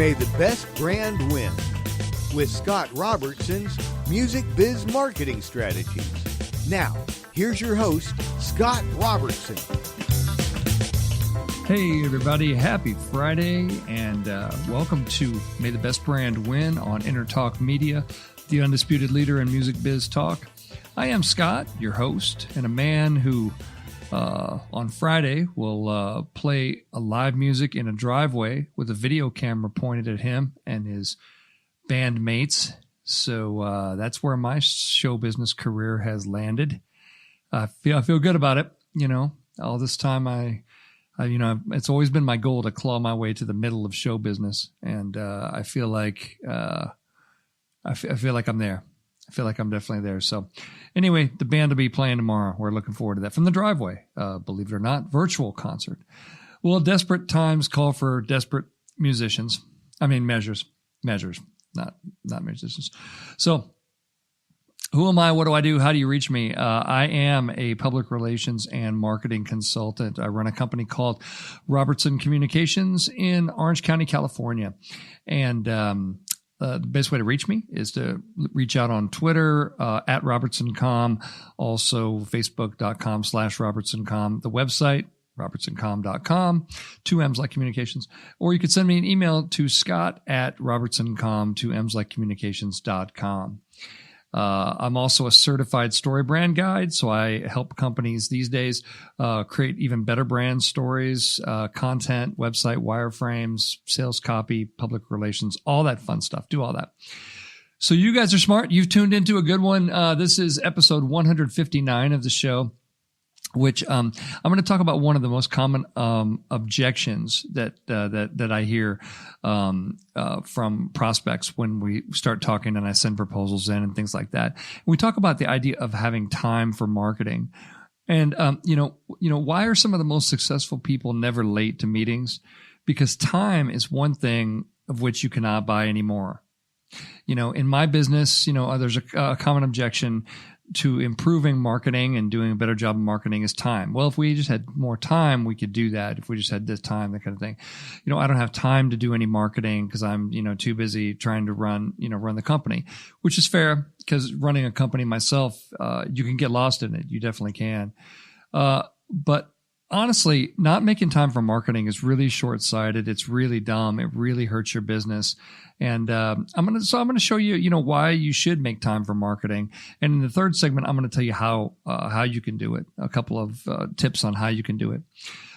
May the best brand win with Scott Robertson's Music Biz Marketing Strategies. Now, here's your host, Scott Robertson. Hey, everybody. Happy Friday, and welcome to May the Best Brand Win on Entertalk Media, the undisputed leader in music biz talk. I am Scott, your host, and a man who on Friday will play a live music in a driveway with a video camera pointed at him and his bandmates. So that's where my show business career has landed. I feel good about it. You know, all this time it's always been my goal to claw my way to the middle of show business, and I feel like I feel like I'm there. I feel like I'm definitely there. So anyway, the band will be playing tomorrow. We're looking forward to that. From the driveway, believe it or not, virtual concert. Well, desperate times call for desperate musicians. I mean, measures, not musicians. So who am I? What do I do? How do you reach me? I am a public relations and marketing consultant. I run a company called Robertson Communications in Orange County, California. And the best way to reach me is to reach out on Twitter, at RobertsonCom, also Facebook.com/RobertsonCom, the website, RobertsonCom.com, 2 M's like communications, or you could send me an email to Scott@RobertsonCom, 2 M's like communications.com. I'm also a certified story brand guide, so I help companies these days create even better brand stories, content, website, wireframes, sales copy, public relations, all that fun stuff. Do all that. So you guys are smart. You've tuned into a good one. This is episode 159 of the show, which I'm going to talk about one of the most common objections that I hear from prospects when we start talking and I send proposals in and things like that. And we talk about the idea of having time for marketing. And why are some of the most successful people never late to meetings? Because time is one thing of which you cannot buy anymore. You know, in my business, there's a common objection to improving marketing and doing a better job of marketing is time. Well, if we just had more time, we could do that. If we just had this time, that kind of thing. I don't have time to do any marketing because I'm, too busy trying to run the company, which is fair because running a company myself, you can get lost in it. You definitely can. But honestly, not making time for marketing is really short-sighted. It's really dumb. It really hurts your business. And I'm going to show you, why you should make time for marketing. And in the third segment, I'm going to tell you how you can do it. A couple of tips on how you can do it.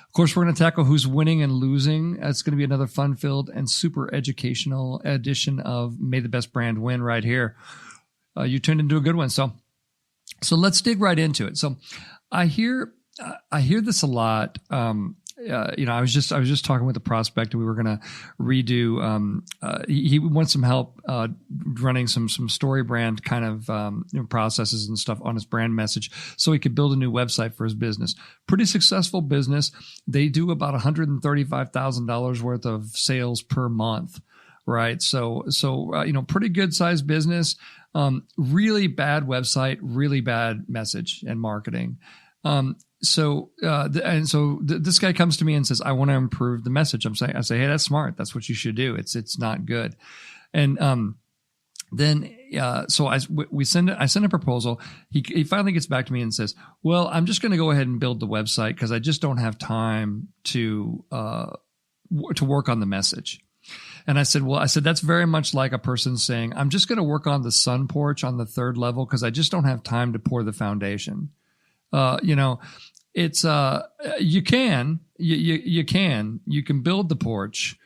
Of course, we're going to tackle who's winning and losing. It's going to be another fun-filled and super educational edition of May the Best Brand Win right here. You tuned into a good one. So let's dig right into it. So I hear this a lot. I was just talking with a prospect, and we were going to redo. He wants some help running some story brand kind of processes and stuff on his brand message, so he could build a new website for his business. Pretty successful business. They do about $135,000 worth of sales per month, right? So pretty good sized business. Really bad website, really bad message and marketing. So this guy comes to me and says, I want to improve the message. I say, hey, that's smart. That's what you should do. It's not good. And, I send a proposal. He finally gets back to me and says, well, I'm just going to go ahead and build the website because I just don't have time to work on the message. And I said, that's very much like a person saying, I'm just going to work on the sun porch on the 3rd level because I just don't have time to pour the foundation. It's, you can build the porch.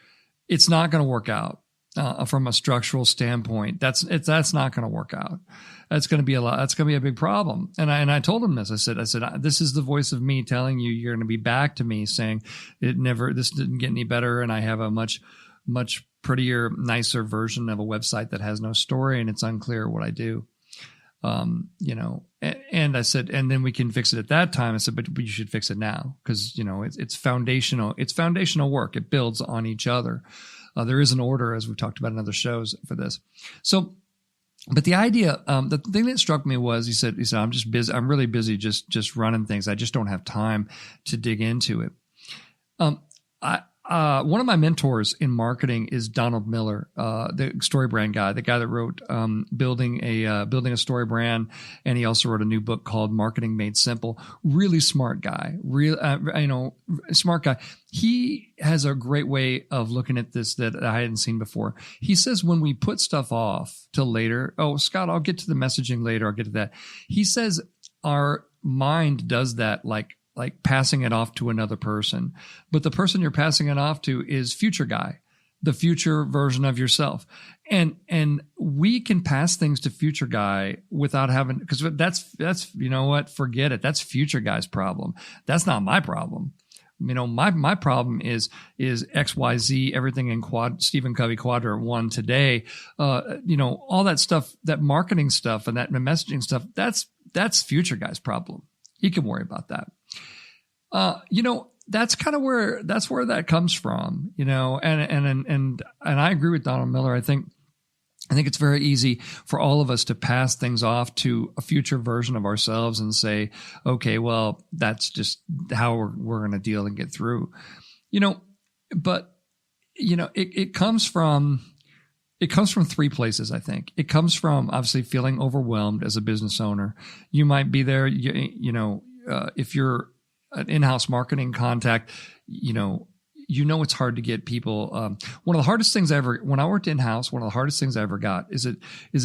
It's not going to work out, from a structural standpoint. That's not going to work out. That's going to be that's going to be a big problem. And I told him this. I said, this is the voice of me telling you, you're going to be back to me saying this didn't get any better. And I have a much prettier, nicer version of a website that has no story and it's unclear what I do. And I said, and then we can fix it at that time. I said, but you should fix it now because, it's foundational. It's foundational work. It builds on each other. There is an order, as we've talked about in other shows for this. So, but the idea, the thing that struck me was he said, I'm just busy. I'm really busy just running things. I just don't have time to dig into it. one of my mentors in marketing is Donald Miller, the story brand guy, the guy that wrote building a story brand, and he also wrote a new book called Marketing Made Simple. Really smart guy, smart guy. He has a great way of looking at this that I hadn't seen before. He says when we put stuff off till later, oh, Scott, I'll get to the messaging later. I'll get to that. He says our mind does that like passing it off to another person. But the person you're passing it off to is future guy, the future version of yourself. And we can pass things to future guy without having, because that's, you know what, forget it. That's future guy's problem. That's not my problem. You know, my problem is XYZ, everything in Stephen Covey Quadrant 1 today. All that stuff, that marketing stuff and that messaging stuff, that's future guy's problem. He can worry about that. That's kind of where that comes from, and I agree with Donald Miller. I think it's very easy for all of us to pass things off to a future version of ourselves and say, okay, well, that's just how we're going to deal and get through, but it comes from three places, I think. It comes from obviously feeling overwhelmed as a business owner. You might be there, if you're an in-house marketing contact, it's hard to get people. One of the hardest things when I worked in-house, one of the hardest things I ever got is that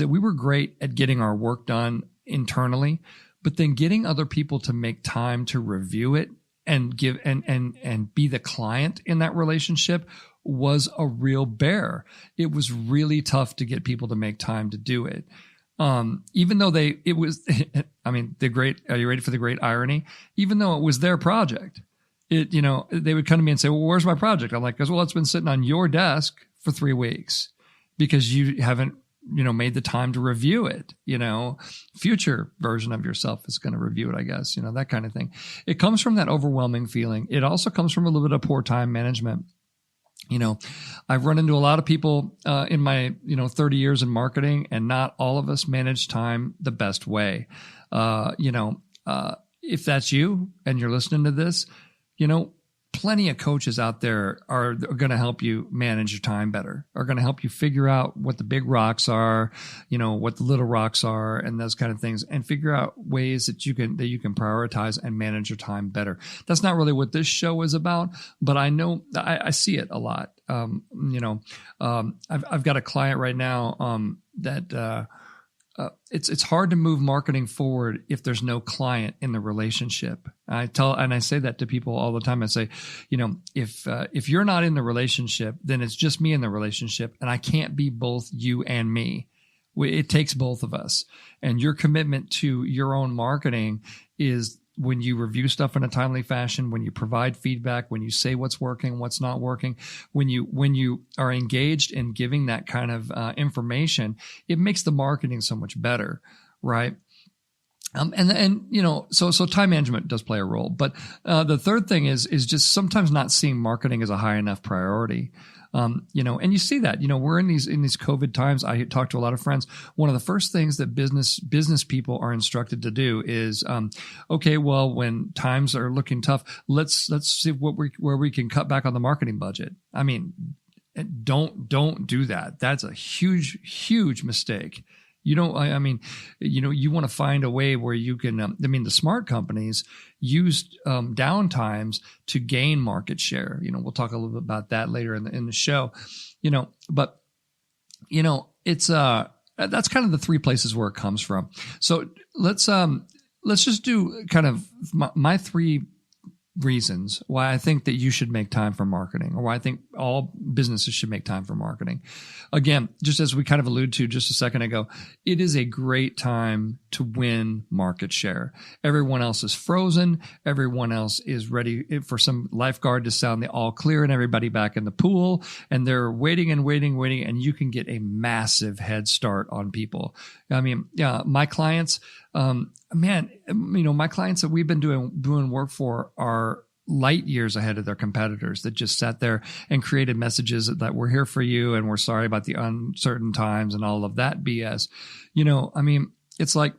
we were great at getting our work done internally, but then getting other people to make time to review it and give and be the client in that relationship was a real bear. It was really tough to get people to make time to do it. Even though are you ready for the great irony? Even though it was their project, they would come to me and say, well, where's my project? I'm like, well, it's been sitting on your desk for 3 weeks because you haven't, made the time to review it. Future version of yourself is going to review it, I guess, that kind of thing. It comes from that overwhelming feeling. It also comes from a little bit of poor time management. I've run into a lot of people in my 30 years in marketing, and not all of us manage time the best way. If that's you and you're listening to this, plenty of coaches out there are going to help you manage your time better, are going to help you figure out what the big rocks are, what the little rocks are, and those kind of things, and figure out ways that you can prioritize and manage your time better. That's not really what this show is about, but I know I see it a lot. I've got a client right now that it's hard to move marketing forward if there's no client in the relationship. I say that to people all the time. I say, if you're not in the relationship, then it's just me in the relationship, and I can't be both you and me. It takes both of us. And your commitment to your own marketing is when you review stuff in a timely fashion, when you provide feedback, when you say what's working, what's not working, when you are engaged in giving that kind of information, it makes the marketing so much better, right? So time management does play a role. But the third thing is just sometimes not seeing marketing as a high enough priority. And you see that, we're in these COVID times. I talk to a lot of friends. One of the first things that business people are instructed to do is, okay, well, when times are looking tough, let's see where we can cut back on the marketing budget. I mean, don't do that. That's a huge, huge mistake. You want to find a way where you can, the smart companies use downtimes to gain market share. We'll talk a little bit about that later in the show, but it's, that's kind of the three places where it comes from. So let's just do kind of my three reasons why I think that you should make time for marketing, or why I think all businesses should make time for marketing. Again, just as we kind of alluded to just a second ago, it is a great time to win market share. Everyone else is frozen. Everyone else is ready for some lifeguard to sound the all clear and everybody back in the pool. And they're waiting, and you can get a massive head start on people. I mean, my clients, my clients that we've been doing work for are light years ahead of their competitors that just sat there and created messages that we're here for you and we're sorry about the uncertain times and all of that BS. It's like,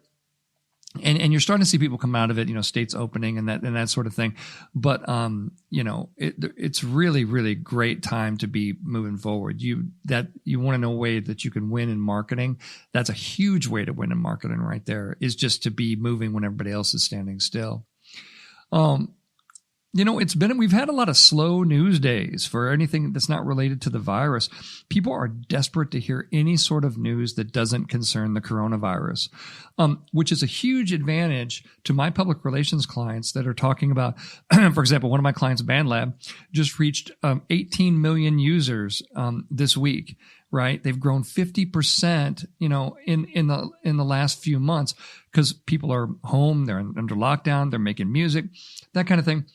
And you're starting to see people come out of it, states opening and that sort of thing. But, it's really, really great time to be moving forward. You want to know a way that you can win in marketing. That's a huge way to win in marketing right there, is just to be moving when everybody else is standing still. We've had a lot of slow news days for anything that's not related to the virus. People are desperate to hear any sort of news that doesn't concern the coronavirus, which is a huge advantage to my public relations clients that are talking about, for example, one of my clients, BandLab, just reached 18 million users this week, right? They've grown 50%, in the last few months because people are home, they're under lockdown, they're making music, that kind of thing.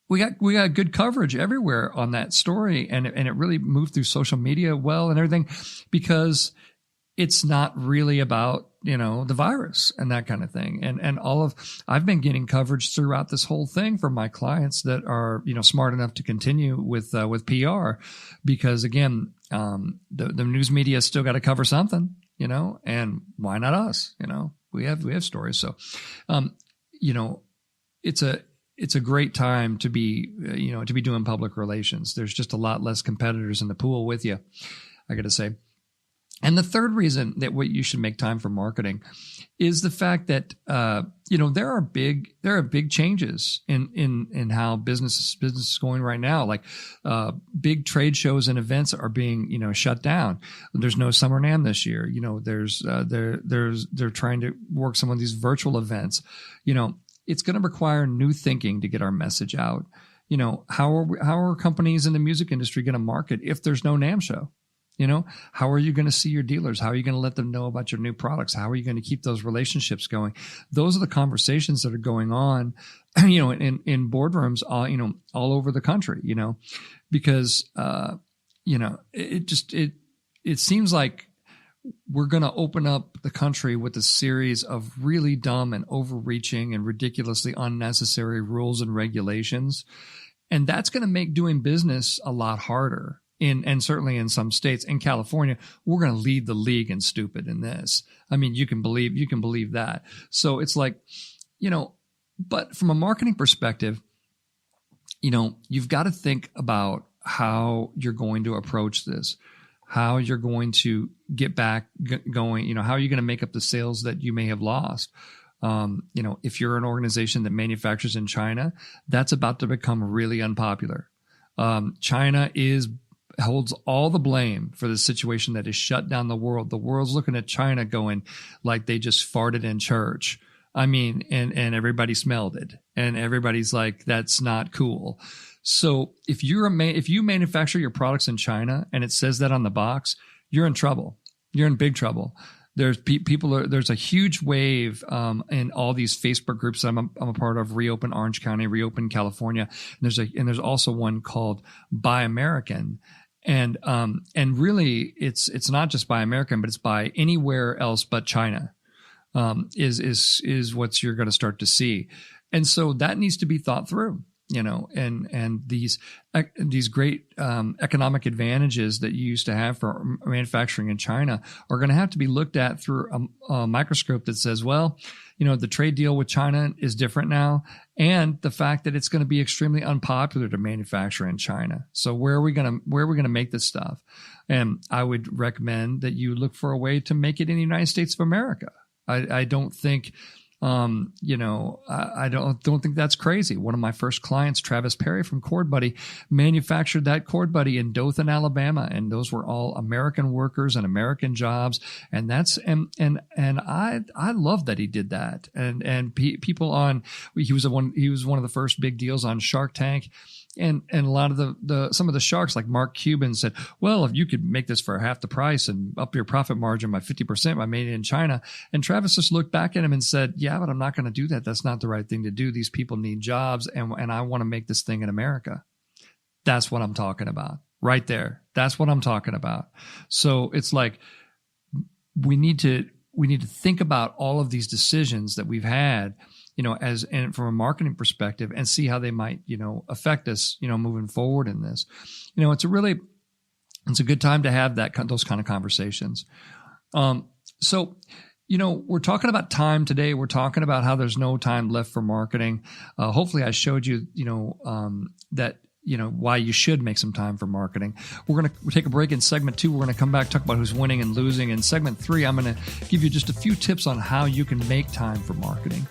We got good coverage everywhere on that story, and it really moved through social media well and everything, because it's not really about, the virus and that kind of thing. And I've been getting coverage throughout this whole thing from my clients that are, smart enough to continue with PR, because again, the news media still got to cover something, and why not us? We have stories. So, it's a great time to be, to be doing public relations. There's just a lot less competitors in the pool with you, I got to say. And the third reason that what you should make time for marketing is the fact that, there are big changes in how business is going right now. Like, big trade shows and events are being, shut down. There's no Summer NAMM this year. They're trying to work some of these virtual events, It's going to require new thinking to get our message out. How are companies in the music industry going to market if there's no NAMM show? How are you going to see your dealers? How are you going to let them know about your new products? How are you going to keep those relationships going? Those are the conversations that are going on, in boardrooms, all over the country, because, it seems like we're going to open up the country with a series of really dumb and overreaching and ridiculously unnecessary rules and regulations. And that's going to make doing business a lot harder. And certainly in some states. In California, we're going to lead the league in stupid in this. I mean, you can believe that. So it's like, but from a marketing perspective, you've got to think about how you're going to approach this, how you're going to get back going, how are you going to make up the sales that you may have lost? If you're an organization that manufactures in China, that's about to become really unpopular. China holds all the blame for the situation that has shut down the world. The world's looking at China going like they just farted in church. I mean, and everybody smelled it, and everybody's like, that's not cool. So if you manufacture your products in China and it says that on the box, you're in trouble. You're in big trouble. There's there's a huge wave in all these Facebook groups that I'm a part of. Reopen Orange County, Reopen California. And there's also one called Buy American. And really it's not just Buy American, but it's Buy Anywhere else but China, is what you're going to start to see. And so that needs to be thought through, and these great economic advantages that you used to have for manufacturing in China are going to have to be looked at through a microscope that says, well, the trade deal with China is different now, and the fact that it's going to be extremely unpopular to manufacture in China. So where are we going to make this stuff? And I would recommend that you look for a way to make it in the United States of America. I don't think, I don't think that's crazy. One of my first clients, Travis Perry from Chord Buddy, manufactured that Chord Buddy in Dothan, Alabama, and those were all American workers and American jobs. And I love that he did that. And people he was one of the first big deals on Shark Tank. And a lot of some of the sharks like Mark Cuban said, well, if you could make this for half the price and up your profit margin by 50% by made it in China. And Travis just looked back at him and said, yeah, but I'm not going to do that. That's not the right thing to do. These people need jobs, and I want to make this thing in America. That's what I'm talking about right there. That's what I'm talking about. So it's like we need to think about all of these decisions that we've had, and from a marketing perspective, and see how they might, affect us, moving forward in this. It's a good time to have those kind of conversations. So, we're talking about time today. We're talking about how there's no time left for marketing. Hopefully I showed you, that, why you should make some time for marketing. We're going to take a break in segment 2. We're going to come back, talk about who's winning and losing. In segment 3, I'm going to give you just a few tips on how you can make time for marketing.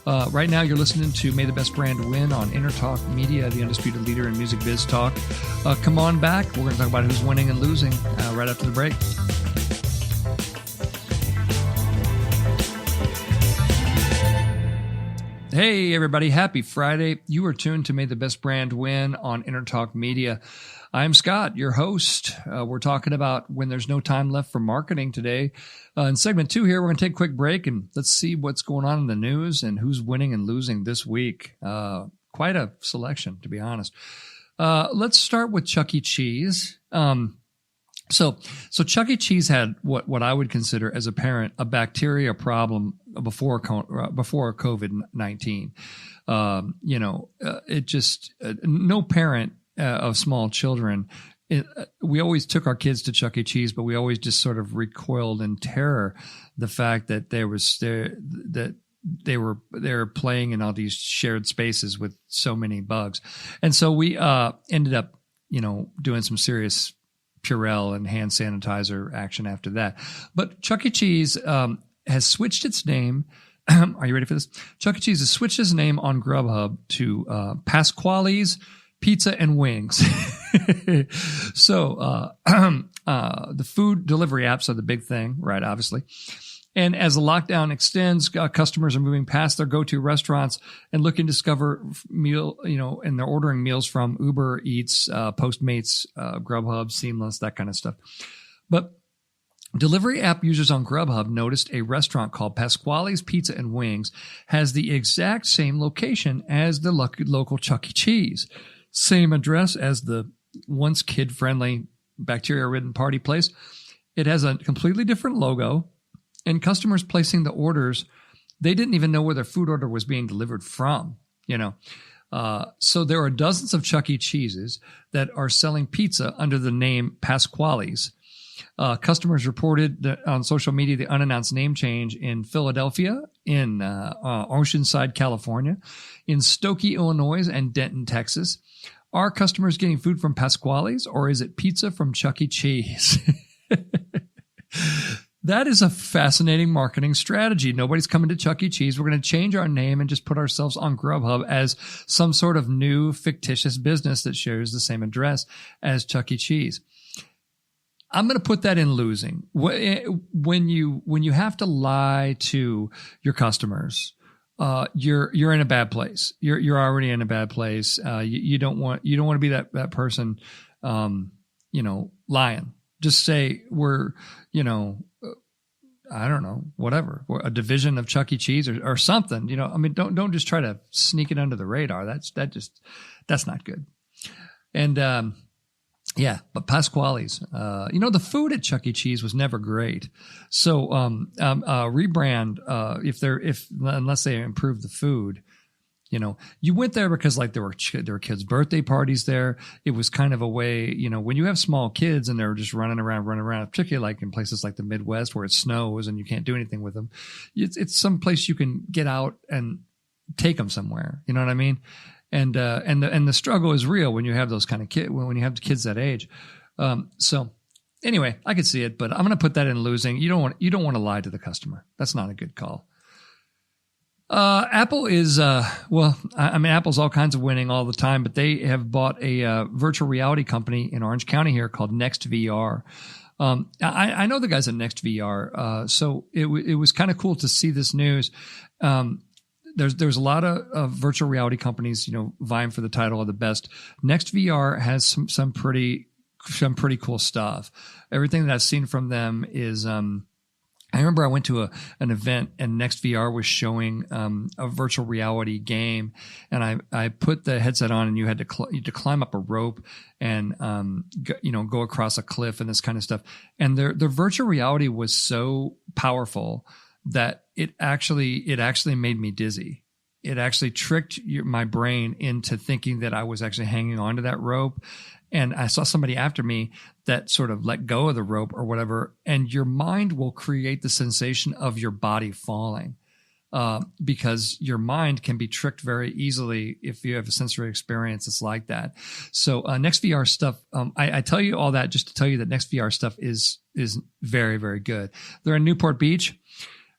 Right now, you're listening to May the Best Brand Win on Entertalk Media, the undisputed leader in music biz talk. Come on back. We're going to talk about who's winning and losing right after the break. Hey, everybody. Happy Friday. You are tuned to May the Best Brand Win on Entertalk Media. I'm Scott, your host. We're talking about when there's no time left for marketing today. In segment 2 here, we're going to take a quick break and let's see what's going on in the news and who's winning and losing this week. Quite a selection, to be honest. Let's start with Chucky Cheese. So Chucky Cheese had what I would consider as a parent a bacteria problem before COVID-19. It just no parent of small children. We always took our kids to Chucky Cheese, but we always just sort of recoiled in terror the fact that they were playing in all these shared spaces with so many bugs, and so we ended up doing some serious Purell and hand sanitizer action after that. But Chucky Cheese has switched its name. Are you ready for this? Chucky Cheese has switched its name on Grubhub to Pasquale's Pizza and Wings. So the food delivery apps are the big thing, right? Obviously. And as the lockdown extends, customers are moving past their go-to restaurants and looking to discover and they're ordering meals from Uber Eats, Postmates, Grubhub, Seamless, that kind of stuff. But delivery app users on Grubhub noticed a restaurant called Pasquale's Pizza and Wings has the exact same location as the local Chucky Cheese. Same address as the once kid-friendly, bacteria-ridden party place. It has a completely different logo. And customers placing the orders, they didn't even know where their food order was being delivered from, So there are dozens of Chucky Cheeses that are selling pizza under the name Pasquale's. Customers reported on social media the unannounced name change in Philadelphia, in Oceanside, California, in Stokey, Illinois, and Denton, Texas. Are customers getting food from Pasquale's, or is it pizza from Chucky Cheese? That is a fascinating marketing strategy. Nobody's coming to Chucky Cheese. We're going to change our name and just put ourselves on Grubhub as some sort of new fictitious business that shares the same address as Chucky Cheese. I'm going to put that in losing. When you have to lie to your customers, you're in a bad place. You're already in a bad place. You don't want to be that person, lying. Just say we're, I don't know, whatever, a division of Chucky Cheese or something, don't just try to sneak it under the radar. That's not good. And, but Pasquale's, the food at Chucky Cheese was never great. So, rebrand, unless they improve the food, you went there because there were kids' birthday parties there. It was kind of a way, when you have small kids and they're just running around, particularly like in places like the Midwest where it snows and you can't do anything with them. It's some place you can get out and take them somewhere. You know what I mean? And the struggle is real when you have those kind of kids, when you have kids that age. So anyway, I could see it, but I'm going to put that in losing. You don't want to lie to the customer. That's not a good call. Apple is, Apple's all kinds of winning all the time, but they have bought a virtual reality company in Orange County here called Next VR. I know the guys at Next VR, so it was kind of cool to see this news. There's a lot of virtual reality companies, vying for the title of the best. Next VR has some pretty cool stuff. Everything that I've seen from them is, I remember I went to an event and Next VR was showing a virtual reality game, and I put the headset on and you had to climb up a rope and go across a cliff and this kind of stuff. And their virtual reality was so powerful that it actually made me dizzy. it actually tricked my brain into thinking that I was actually hanging onto that rope. And I saw somebody after me that sort of let go of the rope or whatever. And your mind will create the sensation of your body falling. Because your mind can be tricked very easily if you have a sensory experience that's like that. So Next VR stuff, I tell you all that just to tell you that Next VR stuff is very, very good. They're in Newport Beach.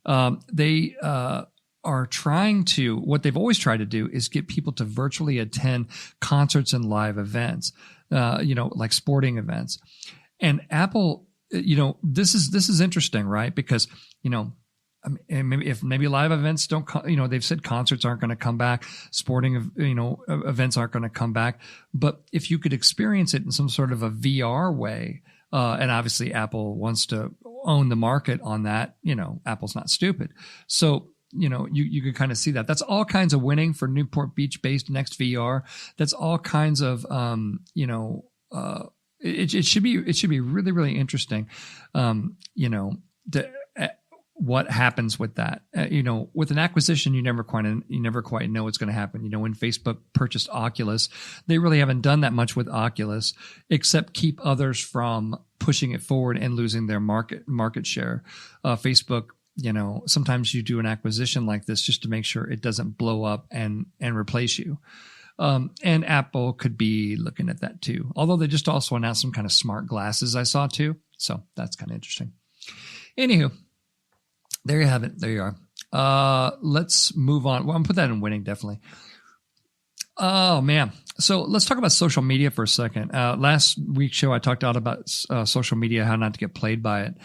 They are trying to, what they've always tried to do is get people to virtually attend concerts and live events, like sporting events. And Apple, this is interesting, right? Because, and maybe live events don't, they've said concerts aren't going to come back, sporting, events aren't going to come back. But if you could experience it in some sort of a VR way, and obviously Apple wants to own the market on that, Apple's not stupid. So, you could kind of see that. That's all kinds of winning for Newport Beach based Next VR. That's all kinds of, it should be really, really interesting, what happens with that. With an acquisition, you never quite know what's going to happen. When Facebook purchased Oculus, they really haven't done that much with Oculus except keep others from pushing it forward and losing their market share. Facebook, sometimes you do an acquisition like this just to make sure it doesn't blow up and replace you. And Apple could be looking at that too. Although they just also announced some kind of smart glasses I saw too. So that's kind of interesting. Anywho, there you have it. There you are. Let's move on. Well, I'm put that in winning, definitely. Oh, man. So let's talk about social media for a second. Last week's show, I talked out about social media, how not to get played by it.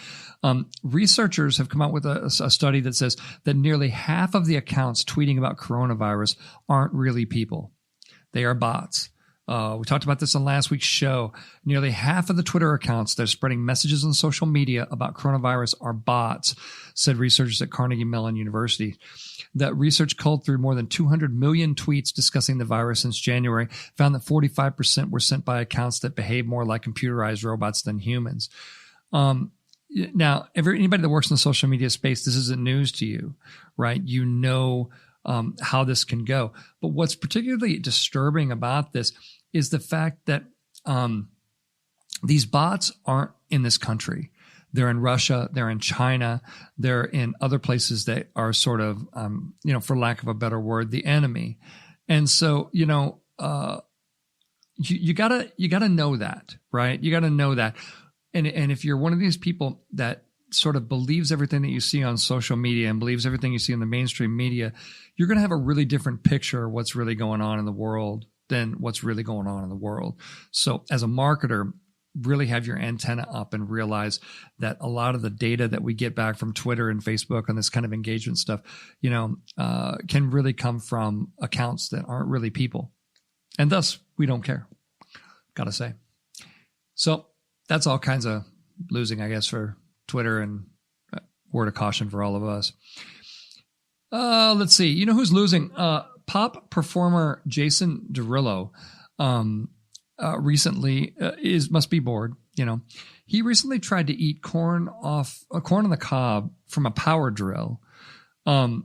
Researchers have come out with a study that says that nearly half of the accounts tweeting about coronavirus aren't really people. They are bots. We talked about this on last week's show. Nearly half of the Twitter accounts that are spreading messages on social media about coronavirus are bots, said researchers at Carnegie Mellon University. That research culled through more than 200 million tweets discussing the virus since January, found that 45% were sent by accounts that behave more like computerized robots than humans. Now, anybody that works in the social media space, this isn't news to you, right? How this can go. But what's particularly disturbing about this is the fact that these bots aren't in this country. They're in Russia. They're in China. They're in other places that are sort of, for lack of a better word, the enemy. And so, you gotta know that, right? You gotta know that. And if you're one of these people that sort of believes everything that you see on social media and believes everything you see in the mainstream media, you're going to have a really different picture of what's really going on in the world than what's really going on in the world. So as a marketer, really have your antenna up and realize that a lot of the data that we get back from Twitter and Facebook on this kind of engagement stuff, can really come from accounts that aren't really people. And thus, we don't care, gotta say. So that's all kinds of losing, I guess, for Twitter, and word of caution for all of us. Let's see. You know who's losing? Pop performer Jason Derulo recently must be bored. He recently tried to eat corn on the cob from a power drill. And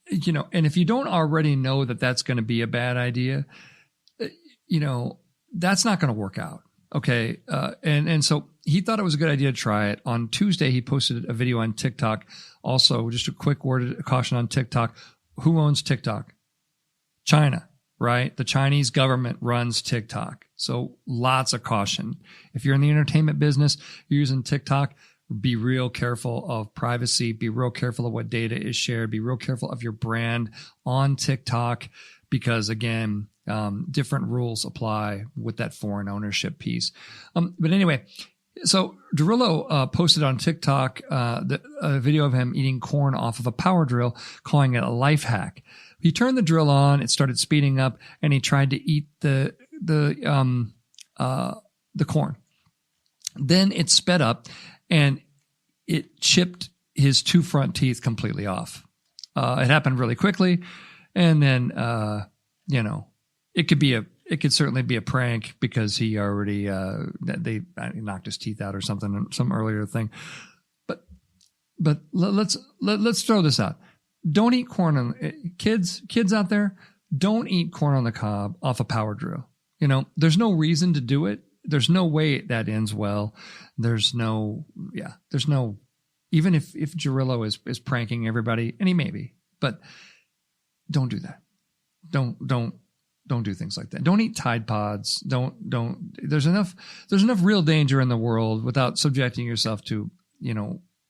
if you don't already know that that's going to be a bad idea, that's not going to work out. Okay. And so he thought it was a good idea to try it. On Tuesday, he posted a video on TikTok. Also, just a quick word of caution on TikTok. Who owns TikTok? China, right? The Chinese government runs TikTok. So lots of caution. If you're in the entertainment business, you're using TikTok, be real careful of privacy. Be real careful of what data is shared. Be real careful of your brand on TikTok because, again, different rules apply with that foreign ownership piece. But anyway, so Derulo posted on TikTok a video of him eating corn off of a power drill, calling it a life hack. He turned the drill on, it started speeding up, and he tried to eat the corn. Then it sped up, and it chipped his two front teeth completely off. It happened really quickly, and then it could certainly be a prank because he already they knocked his teeth out or something, some earlier thing. But let's throw this out. don't eat corn on kids out there. Don't eat corn on the cob off a power drill. There's no reason to do it. There's no way that ends well. There's no, even if Girillo is pranking everybody, and he may be, but don't do that. Don't do things like that. Don't eat Tide Pods. There's enough real danger in the world without subjecting yourself to,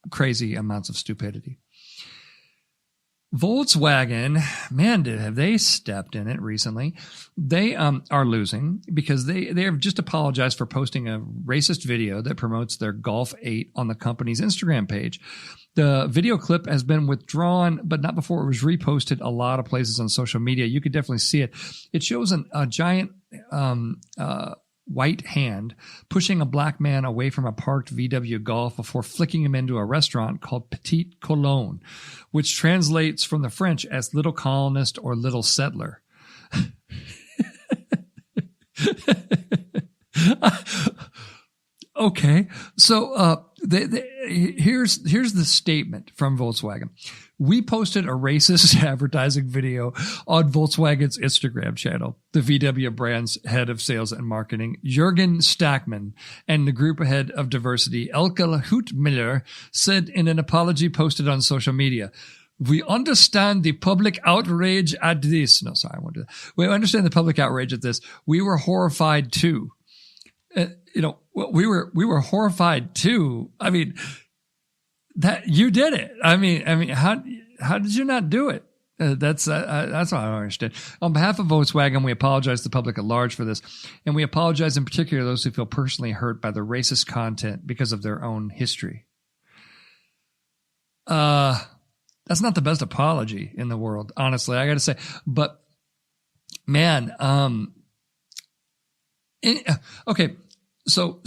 crazy amounts of stupidity. Volkswagen, man, have they stepped in it recently. They are losing because they have just apologized for posting a racist video that promotes their Golf 8 on the company's Instagram page. The video clip has been withdrawn, but not before it was reposted a lot of places on social media. You could definitely see it. It shows a giant white hand pushing a black man away from a parked VW Golf before flicking him into a restaurant called Petite Cologne, which translates from the French as little colonist or little settler. Okay, so here's the statement from Volkswagen. We posted a racist advertising video on Volkswagen's Instagram channel. The VW brand's head of sales and marketing, Jürgen Stackman, and the group head of diversity, Elke Houtmiller, said in an apology posted on social media, "We understand the public outrage at this." No, sorry, I wanted to. We understand the public outrage at this. We were horrified too. We were horrified too. I mean, that you did it. I mean, how did you not do it? That's what I don't understand. On behalf of Volkswagen, we apologize to the public at large for this, and we apologize in particular to those who feel personally hurt by the racist content because of their own history. That's not the best apology in the world, honestly. I got to say, but man, okay. So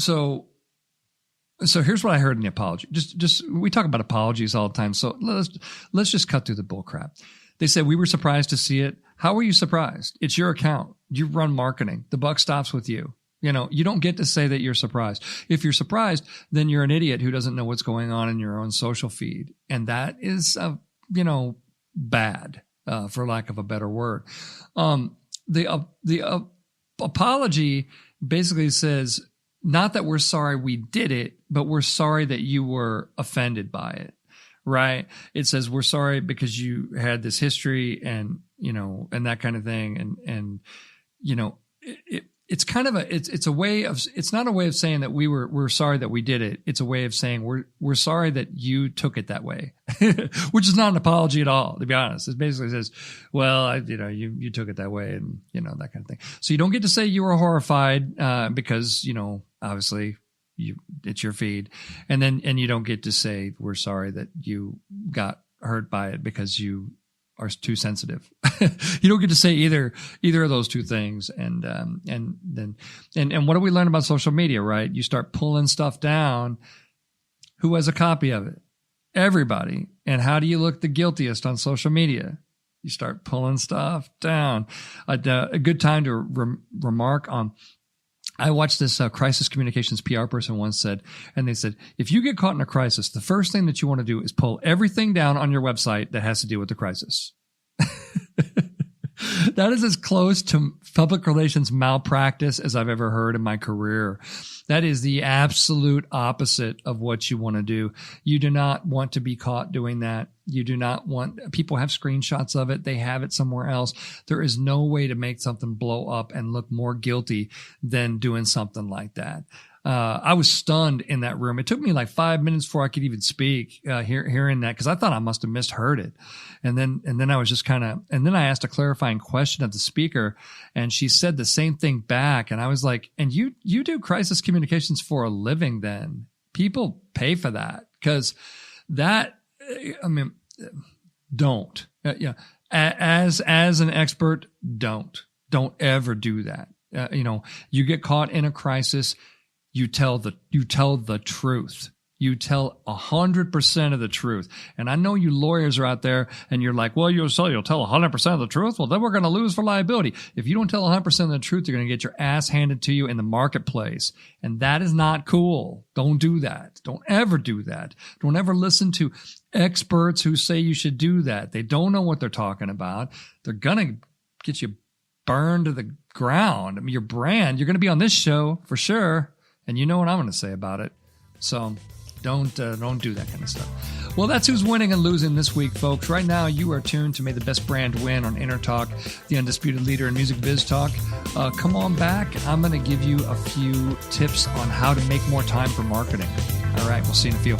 here's what I heard in the apology. Just we talk about apologies all the time. So let's just cut through the bull crap. They said, we were surprised to see it. How were you surprised? It's your account. You run marketing. The buck stops with you. You don't get to say that you're surprised. If you're surprised, then you're an idiot who doesn't know what's going on in your own social feed. And that is, bad, for lack of a better word. The apology basically says, not that we're sorry we did it, but we're sorry that you were offended by it, right? It says we're sorry because you had this history and that kind of thing. And it's kind of it's a way of, it's not a way of saying that we're sorry that we did it. It's a way of saying we're sorry that you took it that way, which is not an apology at all, to be honest. It basically says, well, you took it that way and, that kind of thing. So you don't get to say you were horrified, because, obviously it's your feed. And you don't get to say we're sorry that you got hurt by it because you are too sensitive. You don't get to say either of those two things. And what do we learn about social media, right? You start pulling stuff down. Who has a copy of it? Everybody. And how do you look the guiltiest on social media? You start pulling stuff down. A good time to remark on, I watched this crisis communications PR person once said, and they said, if you get caught in a crisis, the first thing that you want to do is pull everything down on your website that has to do with the crisis. That is as close to public relations malpractice as I've ever heard in my career. That is the absolute opposite of what you want to do. You do not want to be caught doing that. You do not want, people have screenshots of it. They have it somewhere else. There is no way to make something blow up and look more guilty than doing something like that. I was stunned in that room. It took me like 5 minutes before I could even speak, hearing that, because I thought I must have misheard it. And then I was just and then I asked a clarifying question of the speaker, and she said the same thing back. And I was like, and you do crisis communications for a living then? People pay for that, because that, don't. As an expert, don't ever do that. You get caught in a crisis. You tell the truth. You tell 100% of the truth. And I know you lawyers are out there and you're like, well, you'll tell 100% of the truth. Well, then we're going to lose for liability. If you don't tell 100% of the truth, you're going to get your ass handed to you in the marketplace. And that is not cool. Don't do that. Don't ever do that. Don't ever listen to experts who say you should do that. They don't know what they're talking about. They're going to get you burned to the ground. I mean, your brand, you're going to be on this show for sure. And you know what I'm going to say about it. So don't do that kind of stuff. Well, that's who's winning and losing this week, folks. Right now, you are tuned to May the Best Brand Win on Entertalk, the undisputed leader in music biz talk. Come on back. I'm going to give you a few tips on how to make more time for marketing. All right, we'll see you in a few.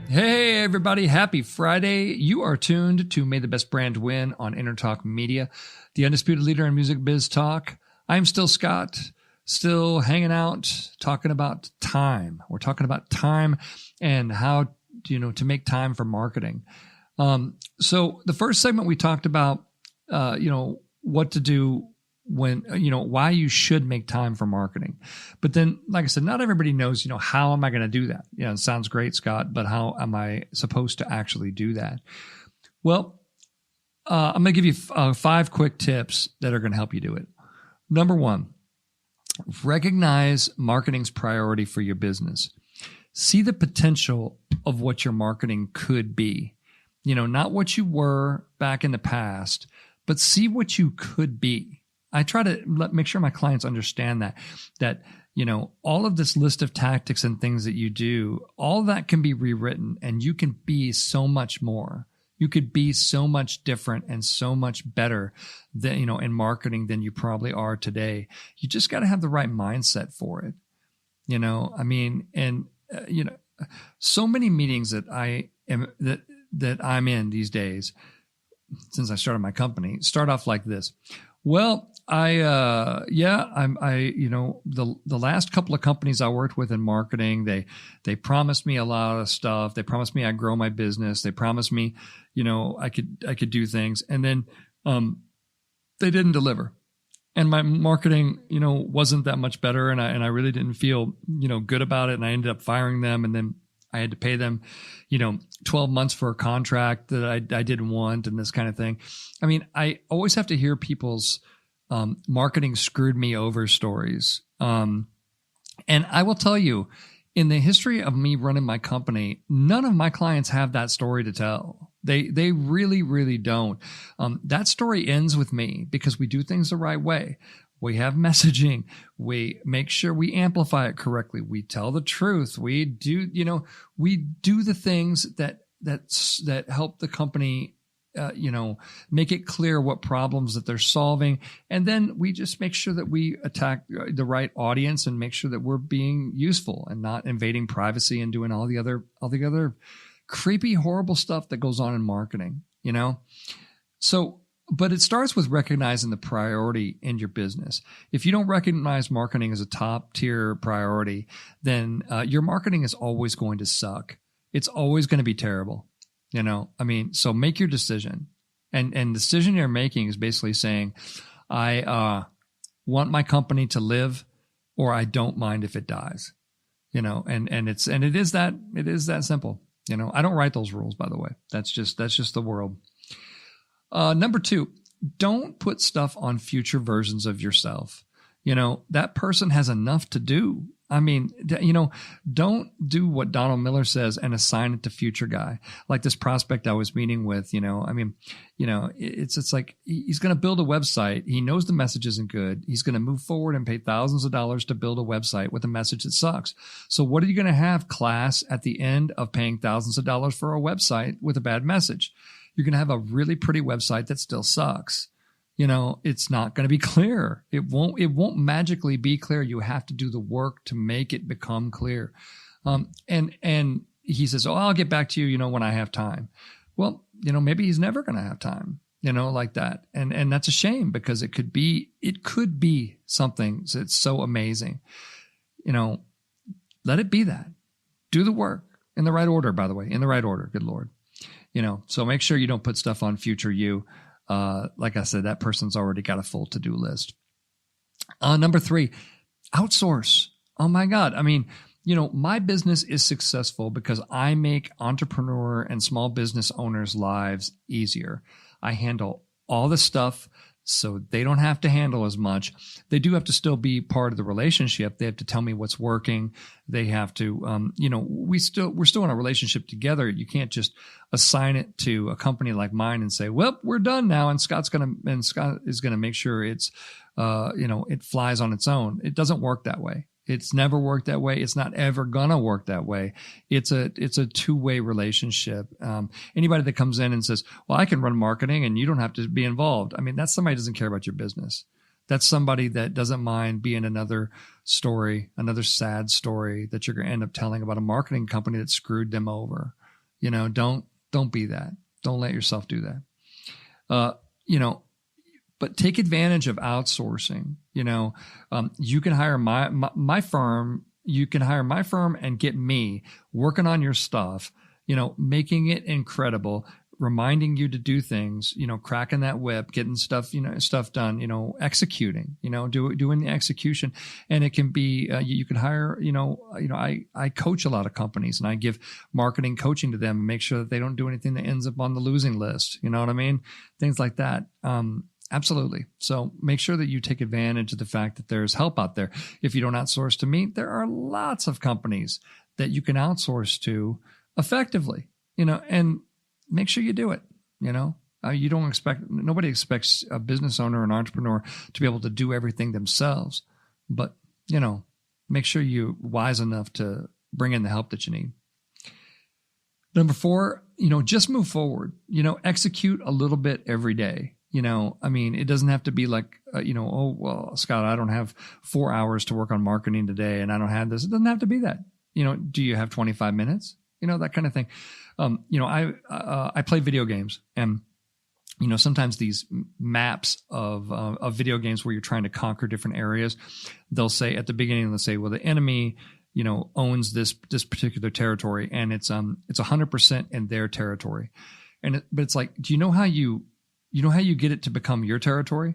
Hey, everybody. Happy Friday. You are tuned to May the Best Brand Win on Entertalk Media, the undisputed leader in music biz talk. I'm still Scott, still hanging out, talking about time. We're talking about time and how, to make time for marketing. So the first segment we talked about, what to do when, why you should make time for marketing. But then, like I said, not everybody knows, how am I going to do that? It sounds great, Scott, but how am I supposed to actually do that? Well, I'm going to give you 5 quick tips that are going to help you do it. Number 1, recognize marketing's priority for your business. See the potential of what your marketing could be. Not what you were back in the past, but see what you could be. I try to make sure my clients understand that, all of this list of tactics and things that you do, all that can be rewritten and you can be so much more. You could be so much different and so much better than, in marketing than you probably are today. You just got to have the right mindset for it. So many meetings that I'm in these days, since I started my company, start off like this. Well, the last couple of companies I worked with in marketing, they promised me a lot of stuff. They promised me I'd grow my business. They promised me, I could do things, and then they didn't deliver. And my marketing, wasn't that much better, and I really didn't feel, good about it. And I ended up firing them, and then I had to pay them, 12 months for a contract that I didn't want, and this kind of thing. I mean, I always have to hear people's marketing screwed me over stories. And I will tell you, in the history of me running my company, none of my clients have that story to tell. They really, really don't. That story ends with me because we do things the right way. We have messaging. We make sure we amplify it correctly. We tell the truth. We do the things that help the company, make it clear what problems that they're solving. And then we just make sure that we attack the right audience and make sure that we're being useful and not invading privacy and doing all the other creepy, horrible stuff that goes on in marketing, So, but it starts with recognizing the priority in your business. If you don't recognize marketing as a top tier priority, then your marketing is always going to suck. It's always going to be terrible. So make your decision. And the decision you're making is basically saying, I want my company to live, or I don't mind if it dies. It is that simple. I don't write those rules, by the way. That's just the world. Number 2, don't put stuff on future versions of yourself. That person has enough to do. I mean, don't do what Donald Miller says and assign it to future guy. Like this prospect I was meeting with, it's like he's going to build a website. He knows the message isn't good. He's going to move forward and pay thousands of dollars to build a website with a message that sucks. So what are you going to have, class, at the end of paying thousands of dollars for a website with a bad message? You're going to have a really pretty website that still sucks. It's not going to be clear. It won't magically be clear. You have to do the work to make it become clear. And he says, "Oh, I'll get back to you, when I have time." Well, maybe he's never going to have time, like that. And that's a shame because it could be something that's so amazing. Let it be that. Do the work in the right order, by the way, in the right order. Good Lord. So make sure you don't put stuff on future you. like I said, that person's already got a full to-do list. Number 3, outsource. Oh my God. I mean, my business is successful because I make entrepreneur and small business owners' lives easier. I handle all the stuff so they don't have to handle as much. They do have to still be part of the relationship. They have to tell me what's working. They have to, we're still in a relationship together. You can't just assign it to a company like mine and say, well, we're done now. And Scott is going to make sure it's, it flies on its own. It doesn't work that way. It's never worked that way. It's not ever gonna work that way. It's a two-way relationship. Anybody that comes in and says, well, I can run marketing and you don't have to be involved. I mean, that's somebody who doesn't care about your business. That's somebody that doesn't mind being another story, another sad story that you're going to end up telling about a marketing company that screwed them over. Don't be that. Don't let yourself do that. But take advantage of outsourcing. You can hire my firm. You can hire my firm and get me working on your stuff, making it incredible, reminding you to do things, cracking that whip, getting stuff done, executing, doing the execution. And it can be, you can hire, I coach a lot of companies and I give marketing coaching to them and make sure that they don't do anything that ends up on the losing list. You know what I mean? Things like that. Absolutely. So make sure that you take advantage of the fact that there's help out there. If you don't outsource to me, there are lots of companies that you can outsource to effectively, and make sure you do it. Nobody expects a business owner or an entrepreneur to be able to do everything themselves, but, make sure you're wise enough to bring in the help that you need. Number 4, just move forward, execute a little bit every day. It doesn't have to be like, oh, well, Scott, I don't have 4 hours to work on marketing today and I don't have this. It doesn't have to be that. Do you have 25 minutes? That kind of thing. I play video games and, sometimes these maps of video games where you're trying to conquer different areas, they'll say at the beginning, they'll say, well, the enemy, owns this particular territory and it's 100% in their territory. But it's like, do you know how you get it to become your territory?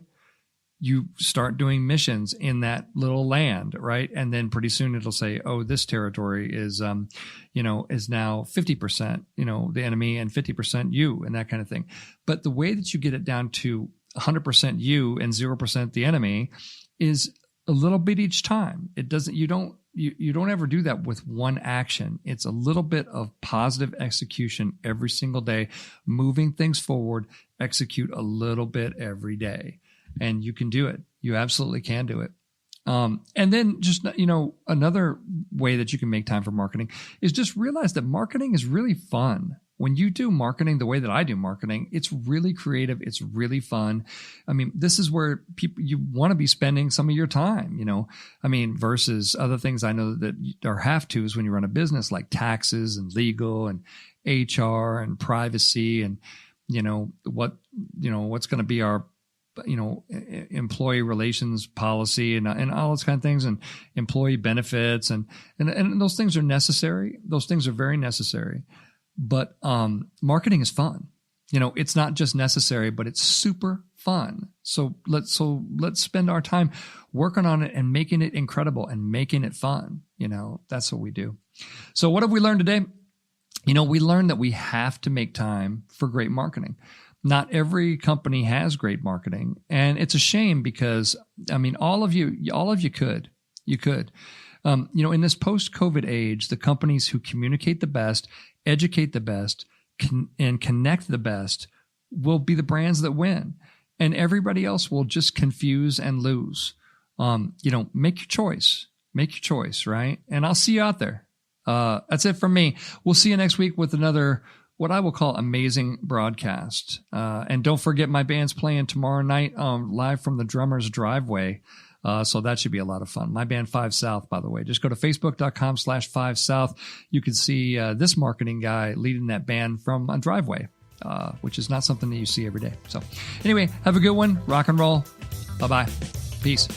You start doing missions in that little land, right? And then pretty soon it'll say, oh, this territory is now 50%, the enemy and 50% you and that kind of thing. But the way that you get it down to 100% you and 0% the enemy is a little bit each time. You don't ever do that with one action. It's a little bit of positive execution every single day, moving things forward, execute a little bit every day. And you can do it. You absolutely can do it. And then just, another way that you can make time for marketing is just realize that marketing is really fun. When you do marketing the way that I do marketing, it's really creative. It's really fun. This is where you want to be spending some of your time, versus other things I know that are have-tos when you run a business like taxes and legal and HR and privacy and, what's going to be our, employee relations policy and all those kind of things and employee benefits and those things are necessary. Those things are very necessary. But marketing is fun. It's not just necessary, but it's super fun. So let's spend our time working on it and making it incredible and making it fun. That's what we do. So what have we learned today? We learned that we have to make time for great marketing. Not every company has great marketing, and it's a shame because all of you could. In this post-COVID age, the companies who communicate the best, educate the best, and connect the best will be the brands that win, and everybody else will just confuse and lose. Make your choice. Make your choice, right? And I'll see you out there. That's it from me. We'll see you next week with another, what I will call, amazing broadcast. And don't forget, my band's playing tomorrow night live from the drummer's driveway. So that should be a lot of fun. My band 5 South, by the way. Just go to facebook.com/5 South. You can see this marketing guy leading that band from a driveway, which is not something that you see every day. So anyway, have a good one. Rock and roll. Bye-bye. Peace.